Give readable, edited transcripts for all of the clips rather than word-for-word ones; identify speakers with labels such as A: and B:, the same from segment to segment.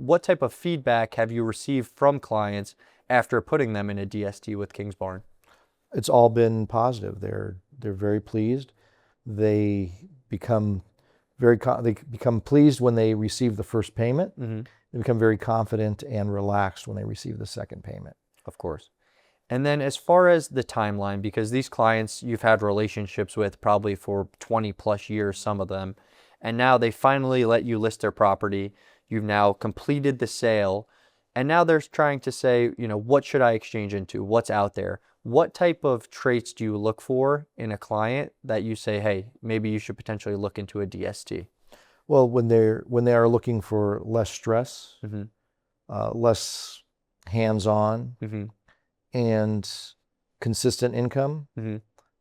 A: what type of feedback have you received from clients after putting them in a DST with Kingsbarn?
B: It's all been positive. They're very pleased. They become they become pleased when they receive the first payment. They become very confident and relaxed when they receive the second payment.
A: Of course. And then as far as the timeline, because these clients you've had relationships with probably for 20 plus years, some of them, and now they finally let you list their property. You've now completed the sale, and now they're trying to say, what should I exchange into? What's out there? What type of traits do you look for in a client that you say, hey, maybe you should potentially look into a DST?
B: Well, when they are looking for less stress, less hands-on, and consistent income,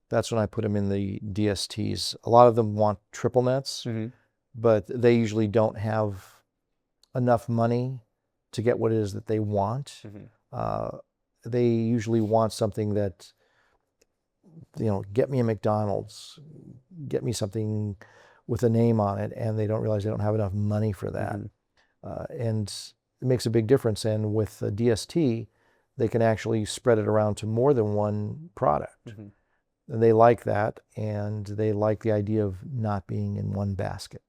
B: that's when I put them in the DSTs. A lot of them want triple nets, but they usually don't have enough money to get what it is that they want. They usually want something that, get me a McDonald's, get me something with a name on it, and they don't realize they don't have enough money for that. And it makes a big difference. And with a DST, they can actually spread it around to more than one product. And they like that, and they like the idea of not being in one basket.